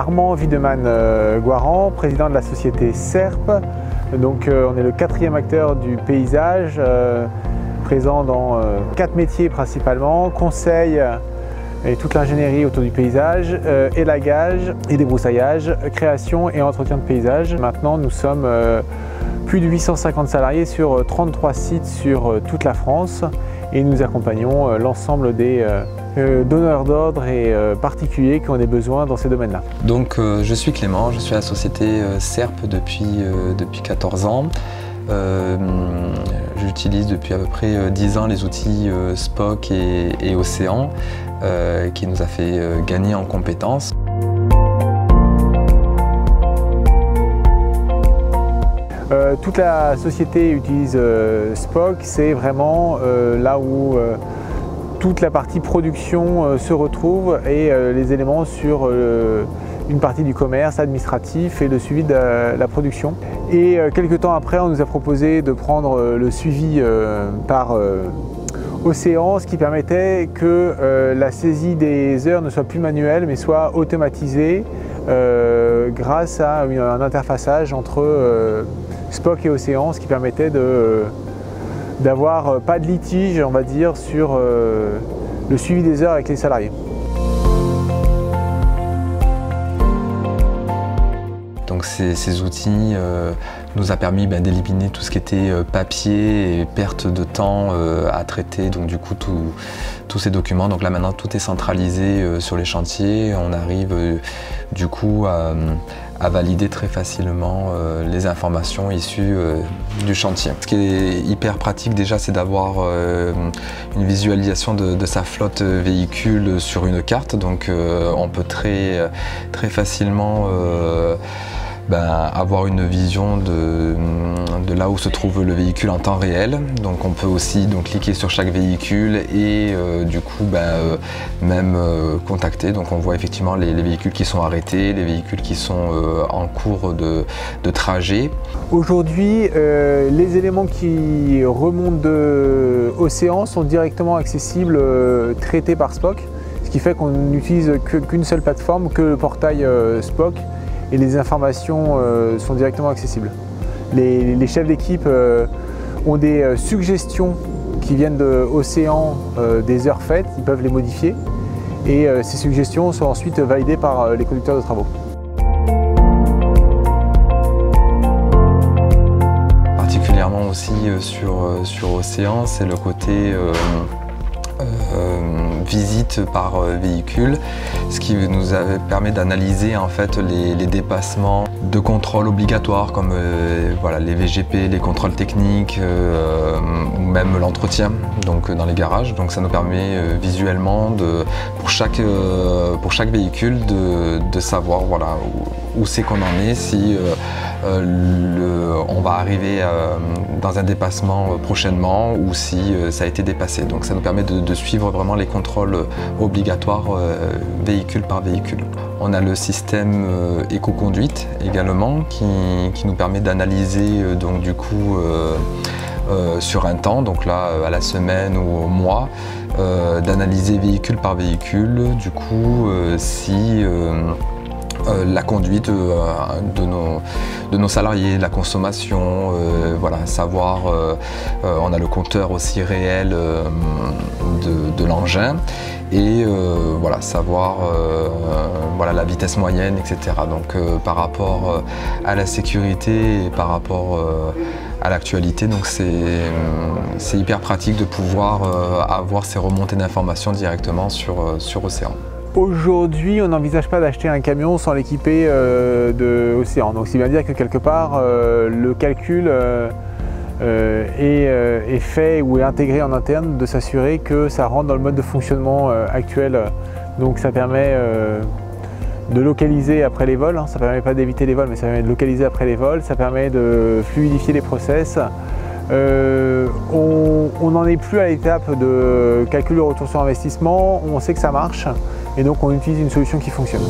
Armand Wiedemann-Guaran, président de la société SERP. Donc on est le 4e acteur du paysage, présent dans 4 métiers principalement, conseil et toute l'ingénierie autour du paysage, élagage et débroussaillage, création et entretien de paysage. Maintenant nous sommes plus de 850 salariés sur 33 sites sur toute la France et nous accompagnons l'ensemble des donneurs d'ordre et particuliers qui ont des besoins dans ces domaines-là. Donc je suis Clément, je suis à la société SERP depuis 14 ans. J'utilise depuis à peu près 10 ans les outils Spock et Océan qui nous a fait gagner en compétences. Toute la société utilise Spock, c'est vraiment là où toute la partie production se retrouve et les éléments sur une partie du commerce administratif et le suivi de la production. Et quelques temps après, on nous a proposé de prendre le suivi par Océan, ce qui permettait que la saisie des heures ne soit plus manuelle mais soit automatisée grâce à un interfaçage entre Spock et Océan, ce qui permettait d'avoir pas de litige, on va dire, sur le suivi des heures avec les salariés. Donc ces outils nous a permis d'éliminer tout ce qui était papier et perte de temps à traiter, donc du coup tous ces documents. Donc là maintenant tout est centralisé sur les chantiers, on arrive du coup à valider très facilement les informations issues du chantier. Ce qui est hyper pratique déjà, c'est d'avoir une visualisation de sa flotte véhicule sur une carte, donc on peut très facilement avoir une vision de là où se trouve le véhicule en temps réel. Donc on peut aussi cliquer sur chaque véhicule et du coup même contacter. Donc on voit effectivement les véhicules qui sont arrêtés, les véhicules qui sont en cours de trajet. Aujourd'hui, les éléments qui remontent de Océan sont directement accessibles, traités par Spock, ce qui fait qu'on n'utilise qu'une seule plateforme, que le portail Spock, et les informations sont directement accessibles. Les chefs d'équipe ont des suggestions qui viennent de Océan, des heures faites, ils peuvent les modifier et ces suggestions sont ensuite validées par les conducteurs de travaux. Particulièrement aussi sur Océan, c'est le côté visite par véhicule, ce qui nous permet d'analyser en fait les dépassements de contrôle obligatoires comme les VGP, les contrôles techniques ou même l'entretien dans les garages. Donc ça nous permet visuellement pour chaque véhicule de savoir où c'est qu'on en est, si on va arriver dans un dépassement prochainement ou si ça a été dépassé. Donc ça nous permet de suivre vraiment les contrôles obligatoires véhicule par véhicule. On a le système éco-conduite également qui nous permet d'analyser sur un temps, donc là à la semaine ou au mois, d'analyser véhicule par véhicule, du coup si la conduite de nos salariés, la consommation, savoir, on a le compteur aussi réel de l'engin et savoir la vitesse moyenne, etc. Donc par rapport à la sécurité et par rapport à l'actualité, donc c'est hyper pratique de pouvoir avoir ces remontées d'informations directement sur Océan. Aujourd'hui, on n'envisage pas d'acheter un camion sans l'équiper de Océan. Donc, c'est bien dire que quelque part, le calcul est fait ou est intégré en interne de s'assurer que ça rentre dans le mode de fonctionnement actuel. Donc, ça permet de localiser après les vols. Ça ne permet pas d'éviter les vols, mais ça permet de localiser après les vols. Ça permet de fluidifier les process. On n'en est plus à l'étape de calcul de retour sur investissement, on sait que ça marche et donc on utilise une solution qui fonctionne.